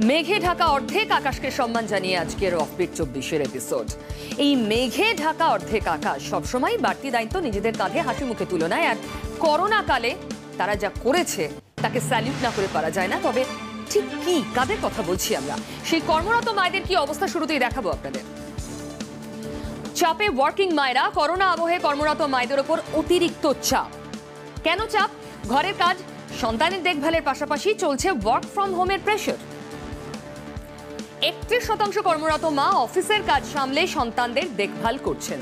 মেঘে ঢাকা অর্ধেক আকাশকে সম্মান জানিয়ে আজকের অফবিট 24-এর এপিসোড। এই মেঘে ঢাকা অর্ধেক আকাশ সবসময় বাড়তি দায়িত্ব নিজেদের কাঁধে হাসি মুখে তুলনায়, আর করোনা কালে তারা যা করেছে তাকে স্যালিউট না করে পারা যায় না। তবে ঠিক কি কাদের কথা বলছি আমরা, সেই কর্মরত মায়েদের কি অবস্থা শুরুতেই দেখাবো আপনাদের। চাপে ওয়ার্কিং মায়েরা, করোনা আবহে কর্মরত মায়েদের ওপর অতিরিক্ত চাপ। কেন চাপ? ঘরের কাজ, সন্তানের দেখভালের পাশাপাশি চলছে ওয়ার্ক ফ্রম হোমের প্রেশার। 31% কর্মরত মা অফিসের কাজ সামলে সন্তানদের দেখভাল করছেন।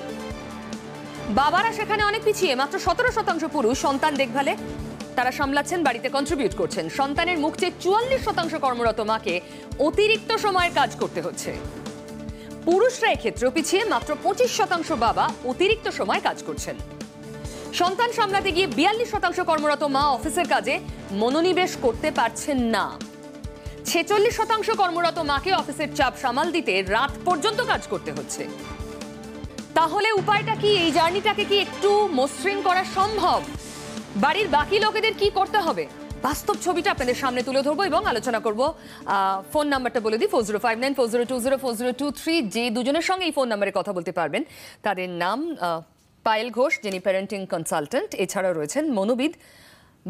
বাবারা সেখানে অনেক পিছিয়ে, মাত্র 17% পুরুষ সন্তান দেখভালে তারা সামলাচ্ছেন, বাড়িতে কন্ট্রিবিউট করছেন। সন্তানের মুখ চেয়ে 44% কর্মরত মাকে অতিরিক্ত সময়ের কাজ করতে হচ্ছে। পুরুষরা এক্ষেত্রেও পিছিয়ে, মাত্র 25% বাবা অতিরিক্ত সময় কাজ করছেন। সন্তান সামলাতে গিয়ে 42% কর্মরত মা অফিসের কাজে মনোনিবেশ করতে পারছেন না। 46% কর্মরত মাকে অফিসের চাপ সামাল দিতে রাত পর্যন্ত কাজ করতে হচ্ছে। তাহলে উপায়টা কি? এই জার্নিটাকে কি একটু মসৃণ করা সম্ভব? বাড়ির বাকি লোকেদের কি করতে হবে? বাস্তব ছবিটা আপনাদের সামনে তুলে ধরবো এবং আলোচনা করব। ফোন নাম্বারটা বলে দিই, 405940204023। যে দুজনের সঙ্গে এই ফোন নাম্বারে কথা বলতে পারবেন তাদের নাম পায়েল ঘোষ, যিনি প্যারেন্টিং কনসালটেন্ট, এছাড়াও রয়েছেন মনোবিদ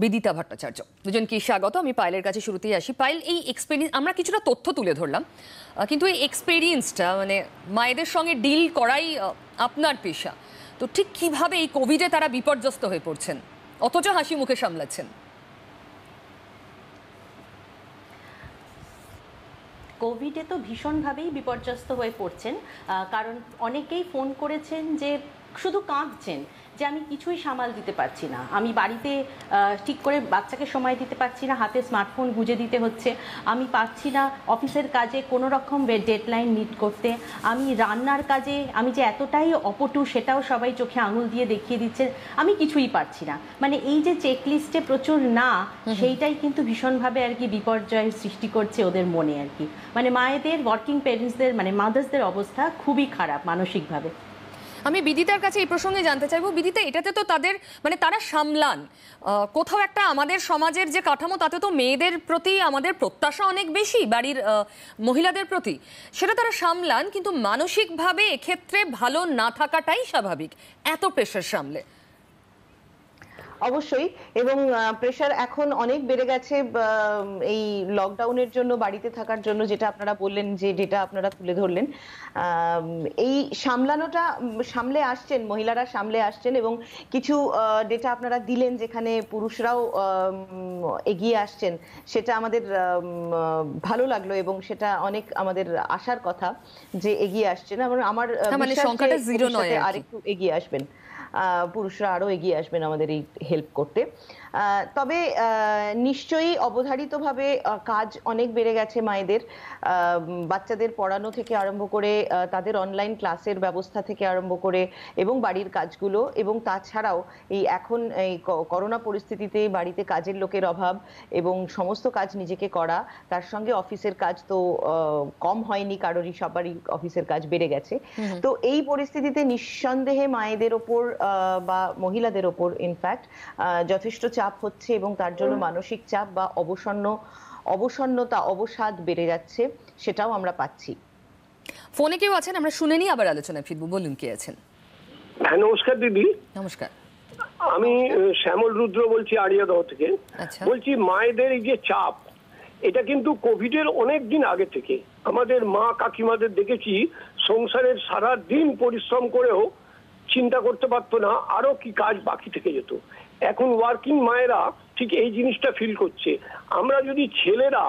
বিদিতা ভট্টাচার্য। দুজনকে স্বাগত। আমি পায়েলের কাছে শুরুতেই আসি। পায়েল, এই এক্সপেরিয়েন্স, আমরা কিছুটা তথ্য তুলে ধরলাম, কিন্তু এই এক্সপেরিয়েন্সটা মানে মায়েদের সঙ্গে ডিল করাই আপনার পেশা, তো ঠিক কিভাবে এই কোভিডে তারা বিপর্যস্ত হয়ে পড়ছেন অথচ হাসি মুখে সামলাচ্ছেন? কোভিডে তো ভীষণভাবেই বিপর্যস্ত হয়ে পড়ছেন, কারণ অনেকেই ফোন করেছেন যে শুধু কাঁদছেন যে আমি কিছুই সামাল দিতে পারছি না, আমি বাড়িতে ঠিক করে বাচ্চাকে সময় দিতে পারছি না, হাতে স্মার্টফোন গুঁজে দিতে হচ্ছে, আমি পারছি না অফিসের কাজে কোনো রকম ডেডলাইন মিট করতে, আমি রান্নার কাজে আমি যে এতটাই অপটু সেটাও সবাই চোখে আঙুল দিয়ে দেখিয়ে দিচ্ছে, আমি কিছুই পারছি না। মানে এই যে চেকলিস্টে প্রচুর না, সেইটাই কিন্তু ভীষণভাবে আর কি বিপর্যয়ের সৃষ্টি করছে ওদের মনে আর কি। মানে মায়েদের, ওয়ার্কিং পেরেন্টসদের, মানে মাদার্সদের অবস্থা খুবই খারাপ মানসিকভাবে। আমি বিদিতার কাছে এই প্রসঙ্গে জানতে চাইবো, বিদিতা, এটাতে তো তাদের মানে তারা সামলান, কোথাও একটা আমাদের সমাজের যে কাঠামো তাতে তো মেয়েদের প্রতি আমাদের প্রত্যাশা অনেক বেশি, বাড়ির মহিলাদের প্রতি, সেটা তারা সামলান, কিন্তু মানসিকভাবে এক্ষেত্রে ভালো না থাকাটাই স্বাভাবিক এত প্রেশার সামলে। অবশ্যই, এবং প্রেশার এখন অনেক বেড়ে গেছে এই লকডাউনের জন্য, বাড়িতে থাকার জন্য, যেটা আপনারা বললেন, যে ডেটা আপনারা তুলে ধরলেন। এই সামলানোটা সামলে আসছেন, মহিলারা সামলে আসছেন, এবং কিছু ডেটা আপনারা দিলেন যেখানে পুরুষরাও এগিয়ে আসছেন, সেটা আমাদের ভালো লাগলো এবং সেটা অনেক আমাদের আশার কথা যে এগিয়ে আসছেন। আমার সংখ্যাটা জিরো নয়, আরেকটু এগিয়ে আসবেন, পুরুষরা আরো এগিয়ে আসবেন আমাদের এই হেল্প করতে। তবে নিশ্চয়ই অবধারিতভাবে কাজ অনেক বেড়ে গেছে মায়েদের, বাচ্চাদের পড়ানো থেকে আরম্ভ করে, তাদের অনলাইন ক্লাসের ব্যবস্থা থেকে আরম্ভ করে, এবং বাড়ির কাজগুলো, এবং তাছাড়াও এই এখন এই করোনা পরিস্থিতিতে বাড়িতে কাজের লোকের অভাব এবং সমস্ত কাজ নিজেকে করা, তার সঙ্গে অফিসের কাজ তো কম হয়নি কারোরই, সবারই অফিসের কাজ বেড়ে গেছে। তো এই পরিস্থিতিতে নিঃসন্দেহে মায়েদের ওপর বা মহিলাদের ওপর ইনফ্যাক্ট যথেষ্ট চাপ হচ্ছে, এবং তার জন্য মানসিক চাপ বা অবসন্নতা, অবসাদ বেড়ে যাচ্ছে, সেটাও আমরা পাচ্ছি। ফোনে কেউ আছেন, আমরা শুনে নিই, আবার আলোচনায় ফিরবো। বলুন, কে আছেন? হ্যাঁ, নমস্কার দিদি। নমস্কার। আমি শ্যামল রুদ্র বলছি, আড়িয়াদহ থেকে। বলছি, মায়েদের এই যে চাপ, এটা কিন্তু কোভিডের অনেক দিন আগে থেকে আমাদের মা কাকিমাদের দেখেছি সংসারের সারা দিন পরিশ্রম করেও চিন্তা করতে পারতো না আরো কি কাজ বাকি থেকে যেত। এখন ওয়ার্কিং মায়েরা ঠিক এই জিনিসটা ফিল করছে। আমরা যদি ছেলেরা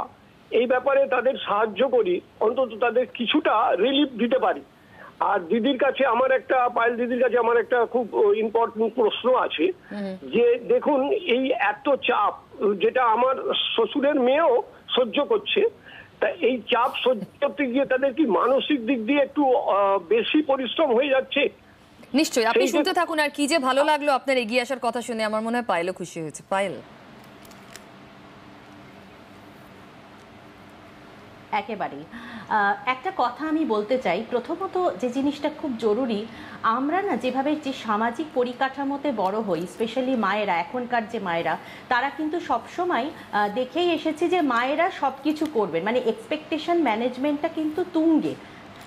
এই ব্যাপারে তাদের সাহায্য করি, অন্তত তাদের কিছুটা রিলিফ দিতে পারি। আর দিদির কাছে আমার একটা, পায়েল দিদির কাছে আমার একটা খুব ইম্পর্টেন্ট প্রশ্ন আছে, যে দেখুন এই এত চাপ, যেটা আমার শ্বশুরের মেয়েও সহ্য করছে, তা এই চাপ সহ্য করতে গিয়ে তাদের কি মানসিক দিক দিয়ে একটু বেশি পরিশ্রম হয়ে যাচ্ছে? নিশ্চয়ই, আপনি শুনতে থাকুন। আর কি যে ভালো লাগলো আপনার এগিয়ে আসার কথা শুনে, আমার মনে হয় পায়েলও খুশি হয়েছে। পায়েল, একেবারেই। একটা কথা আমি বলতে চাই, প্রথমত যে জিনিসটা খুব জরুরি, আমরা না যেভাবে যে সামাজিক পরিকাঠামোতে বড় হই, স্পেশালি মায়েরা, এখনকার যে মায়েরা, তারা কিন্তু সবসময় দেখেই এসেছে যে মায়েরা সব কিছু করবেন, মানে এক্সপেকটেশন ম্যানেজমেন্টটা কিন্তু তুঙ্গে।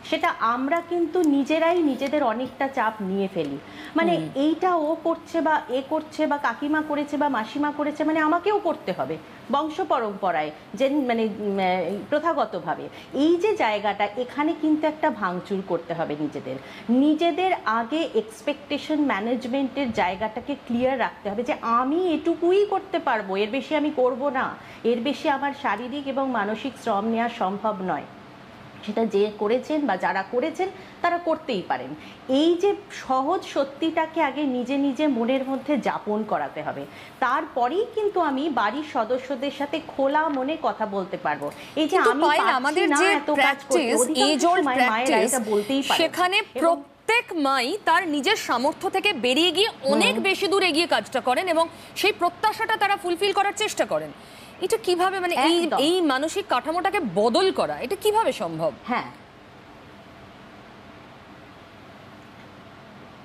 সেটা আমরা কিন্তু নিজেরাই নিজেদের অনেকটা চাপ নিয়ে ফেলি, মানে এইটা ও করছে বা এ করছে বা কাকিমা করেছে বা মাসিমা করেছে, মানে আমাকেও করতে হবে বংশ পরম্পরায়, যে মানে প্রথাগতভাবে। এই যে জায়গাটা, এখানে কিন্তু একটা ভাঙচুর করতে হবে নিজেদের আগে এক্সপেকটেশন ম্যানেজমেন্টের জায়গাটাকে ক্লিয়ার রাখতে হবে যে আমি এটুকুই করতে পারবো, এর বেশি আমি করব না, এর বেশি আমার শারীরিক এবং মানসিক শ্রম নেওয়া সম্ভব নয়। সেটা যে করেছেন বা যারা করেছেন তারা করতেই পারেন। এই যে সহজ সত্যিটাকে আগে নিজে নিজে মনের মধ্যে যাপন করাতে হবে, তারপরেই কিন্তু আমি বাড়ির সদস্যদের সাথে খোলা মনে কথা বলতে পারবো। এই যে আমি আমাদের যে প্র্যাকটিস, এজ ওল্ড প্র্যাকটিস, সেখানে প্রত্যেক মাই তার নিজের সামর্থ্য থেকে বেরিয়ে গিয়ে অনেক বেশি দূর এগিয়ে কাজটা করেন এবং সেই প্রত্যাশাটা তারা ফুলফিল করার চেষ্টা করেন। এটা কিভাবে, মানে এই মানসিক কাঠামোটাকে বদল করা, এটা কিভাবে সম্ভব? হ্যাঁ,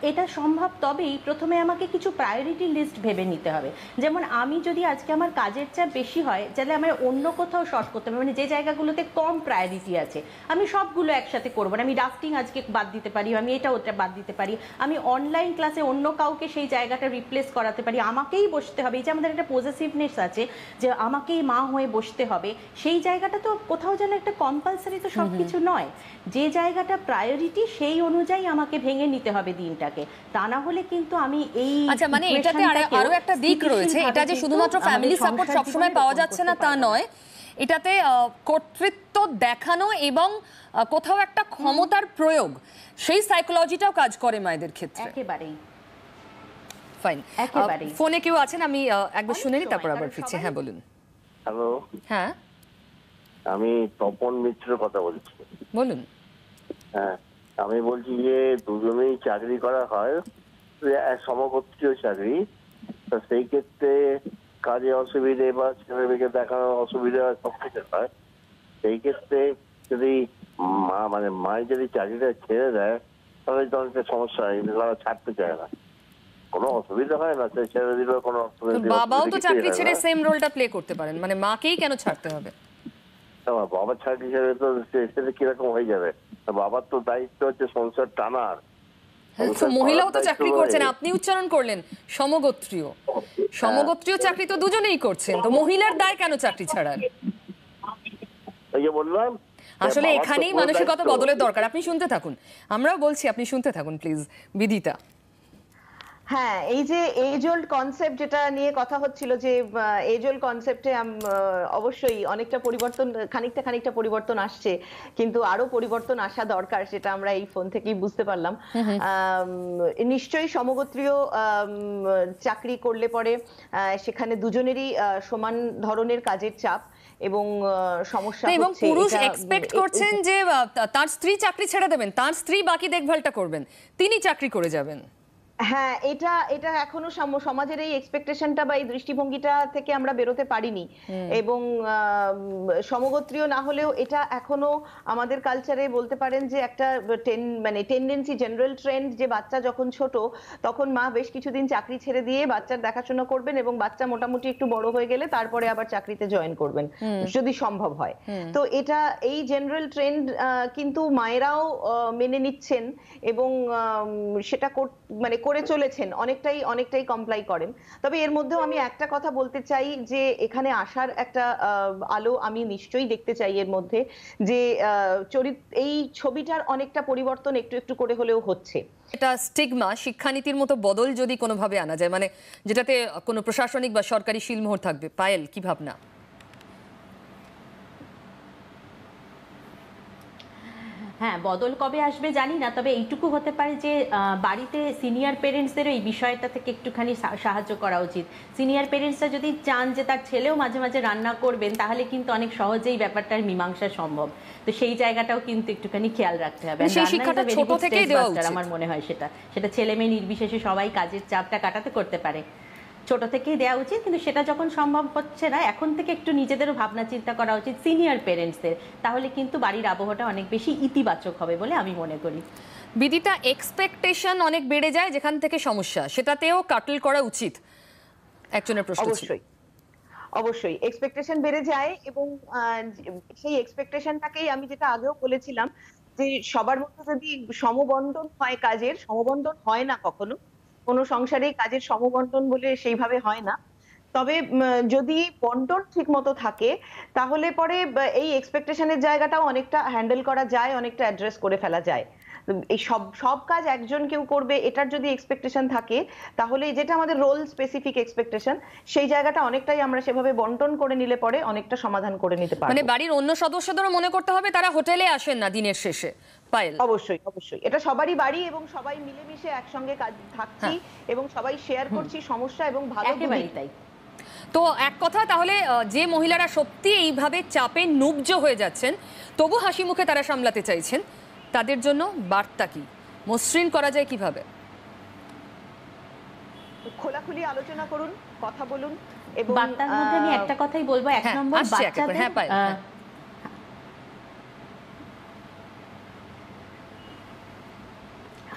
এটা সম্ভব, তবেই প্রথমে আমাকে কিছু প্রায়োরিটি লিস্ট ভেবে নিতে হবে। যেমন আমি যদি আজকে আমার কাজের চাপ বেশি হয়, তাহলে আমার অন্য কোথাও শর্ট করতে হবে, মানে যে জায়গাগুলোতে কম প্রায়োরিটি আছে আমি সবগুলো একসাথে করবো না। আমি ড্রাফটিং আজকে বাদ দিতে পারি, আমি এটা ওটা বাদ দিতে পারি, আমি অনলাইন ক্লাসে অন্য কাউকে সেই জায়গাটা রিপ্লেস করাতে পারি, আমাকেই বসতে হবে। এই যে আমাদের একটা পজেসিভনেস আছে যে আমাকেই মা হয়ে বসতে হবে, সেই জায়গাটা তো কোথাও যেন একটা কম্পালসারি তো সব কিছু নয়। যে জায়গাটা প্রায়োরিটি সেই অনুযায়ী আমাকে ভেঙে নিতে হবে দিনটাকে, তা না হলে কিন্তু আমি এই আচ্ছা, মানে এটাতে আরো একটা দিক রয়েছে, এটা যে শুধুমাত্র ফ্যামিলি সাপোর্ট সবসময় পাওয়া যাচ্ছে না তা নয়, এটাতে কর্তৃত্ব দেখানো এবং কোথাও একটা ক্ষমতার প্রয়োগ, সেই সাইকোলজিটাও কাজ করে মায়েদের ক্ষেত্রে। একেবারেই ফাইন। ফোনে কেউ আছেন, আমি একবার শুনে নিই, তারপর আবার ফিরছি। হ্যাঁ বলুন। হ্যালো, হ্যাঁ আমি তপন মিত্রের কথা বলছি। বলুন। হ্যাঁ, আমি বলছি যে দুজনেই চাকরি করা হয়, সমগোত্রীয় চাকরি, তো সেই ক্ষেত্রে কাজে অসুবিধে বা ছেলে মেয়েকে দেখানোর অসুবিধা সব কিছু হয়। সেই ক্ষেত্রে যদি মায়ের যদি চাকরিটা ছেড়ে দেয় তাহলে তো অনেকটা সমস্যা হয়, তারা ছাড়তে চায় না, কোনো অসুবিধা হয় না, সে ছেড়ে দিল কোনো অসুবিধা। বাবাও তো চাকরি ছেড়ে সেম রোলটা প্লে করতে পারেন, মানে মাকেই কেন ছাড়তে হবে? বাবার চাকরি ছেড়ে তো সেটা কিরকম হয়ে যাবে? বাবার তো দায়িত্ব হচ্ছে সংসার টানার। মহিলাও তো চাকরি করছেন, আপনি উচ্চারণ করলেন সমগোত্রীয়, সমগোত্রীয় চাকরি তো দুজনেই করছেন, তো মহিলার দায় কেন চাকরি ছাড়ার? এই যে বললাম, আসলে এখানেই মানসিকতা বদলের দরকার। আপনি শুনতে থাকুন, আমরাও বলছি, আপনি শুনতে থাকুন প্লিজ। বিদিতা। হ্যাঁ, এই যে এজ ওল্ড কনসেপ্ট যেটা নিয়ে কথা হচ্ছিল, যে এজ ওল্ড কনসেপ্টে অবশ্যই অনেকটা পরিবর্তন, খানিকটা পরিবর্তন আসছে, কিন্তু আরো পরিবর্তন আসা দরকার, সেটা আমরা এই ফোন থেকেই বুঝতে পারলাম। নিশ্চয়ই সমগোত্রীয় চাকরি করলে পরে সেখানে দুজনেরই সমান ধরনের কাজের চাপ এবং সমস্যা হচ্ছে, এবং পুরুষ এক্সপেক্ট করছেন যে তার স্ত্রী চাকরি ছেড়ে দেবেন, তার স্ত্রী বাকি দেখভালটা করবেন, তিনি চাকরি করে যাবেন। হ্যাঁ, এটা এখনো সমাজের এই এক্সপেকটেশনটা বা এই দৃষ্টিভঙ্গিটা থেকে আমরা বেরোতে পারিনি, এবং সমগোত্রীয় না হলেও এটা এখনো আমাদের কালচারে বলতে পারেন যে একটা টেন্ডেন্সি, জেনারেল ট্রেন্ড, যে বাচ্চা যখন ছোট তখন মা বেশ কিছুদিন চাকরি ছেড়ে দিয়ে বাচ্চার দেখাশোনা করবেন এবং বাচ্চা মোটামুটি একটু বড় হয়ে গেলে তারপরে আবার চাকরিতে জয়েন করবেন যদি সম্ভব হয়। তো এটা এই জেনারেল ট্রেন্ড কিন্তু মায়েরাও মেনে নিচ্ছেন এবং সেটা করে চলেছেন, অনেকটাই কমপ্লাই করেন। তবে এর মধ্যেও আমি একটা কথা বলতে চাই, যে এখানে আসার একটা আলো আমি নিশ্চয়ই দেখতে চাই এর মধ্যে, যে এই ছবিটার অনেকটা পরিবর্তন একটু করে হলেও হচ্ছে। এটা স্টিগমা, শিক্ষানীতির মতো বদল যদি কোনোভাবে আনা যায়, মানে যেটাতে কোনো প্রশাসনিক বা সরকারি শিলমোহর থাকবে। পায়েল, কি ভাবনা? হ্যাঁ, বদল কবে আসবে জানি না, তবে এইটুকু হতে পারে যে বাড়িতে সিনিয়র পেরেন্টসদেরও এই বিষয়টা থেকে একটুখানি সাহায্য করা উচিত। সিনিয়র পেরেন্টসরা যদি চান যে তার ছেলেও মাঝে মাঝে রান্না করবেন, তাহলে কিন্তু অনেক সহজেই ব্যাপারটার মীমাংসা সম্ভব। তো সেই জায়গাটাও কিন্তু একটুখানি খেয়াল রাখতে হবে। আমার মনে হয় সেটা ছেলে মেয়ে নির্বিশেষে সবাই কাজের চাপটা কাটাতে করতে পারে। ছোট থেকেই দেওয়া উচিত, কিন্তু সেটা যখন সম্ভব হচ্ছে না, এখন থেকে একটু নিজেদেরও ভাবনা চিন্তা করা উচিত সিনিয়র পেরেন্টসদের, তাহলে কিন্তু বাড়ির আবহাওয়াটা অনেক বেশি ইতিবাচক হবে বলে আমি মনে করি। বিদিতা, এক্সপেকটেশন অনেক বেড়ে যায় যেখান থেকে সমস্যা, সেটাতেও কাটল করা উচিত একজনের প্রশ্ন ছিল। অবশ্যই অবশ্যই এক্সপেকটেশন বেড়ে যায়, এবং সেই এক্সপেকটেশনটাকেই আমি যেটা আগেও বলেছিলাম যে সবার মধ্যে যদি সমবন্টন হয়, কাজের সমবন্টন হয় না কখনো, কোনো সংসারেই কাজের সমবন্টন বলে সেইভাবে হয় না, তবে যদি বন্টন ঠিক মতো থাকে তাহলে পরে এই এক্সপেকটেশনের জায়গাটাও অনেকটা হ্যান্ডেল করা যায়, অনেকটা অ্যাড্রেস করে ফেলা যায়। এই সব সব কাজ একজন কেউ করবে এটার যদি এক্সপেকটেশন থাকে, তাহলে যেটা আমাদের রোল স্পেসিফিক এক্সপেকটেশন, সেই জায়গাটা অনেকটাই আমরা সেভাবে বন্টন করে নিলে পরে অনেকটা সমাধান করে নিতে পারবো। মানে বাড়ির অন্য সদস্যদেরও মনে করতে হবে তারা হোটেলে আসেন না দিনের শেষে। পায়েল, অবশ্যই অবশ্যই এটা সবারই বাড়ি, এবং সবাই মিলেমিশে একসঙ্গে কাজ থাকছি এবং সবাই শেয়ার করছি সমস্যা এবং ভালো। একেবারেই তাই। তো এক কথা তাহলে, যে মহিলারা সত্যি এইভাবে চাপে নুব্জ হয়ে যাচ্ছেন তবু হাসি মুখে তারা সামলাতে চাইছেন, তাদের জন্য বার্তা কি, মসৃণ করা যায় কিভাবে? খোলাখুলি আলোচনা করুন, কথা বলুন, এবং বার্তার মধ্যে আমি একটা কথাই বলবো, এক নম্বর বাচ্চাদের,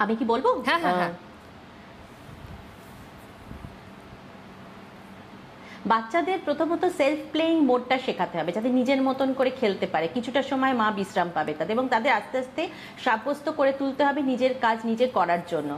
আমি কি বলবো? হ্যাঁ হ্যাঁ হ্যাঁ। বাচ্চাদের প্রথমত সেলফ প্লেইং মোডটা শেখাতে হবে, যাতে নিজের মতন করে খেলতে পারে, কিছুটা সময় মা বিশ্রাম পাবে তাদের, এবং তাদের আস্তে আস্তে সাব্যস্ত করে তুলতে হবে নিজের কাজ নিজে করার জন্য।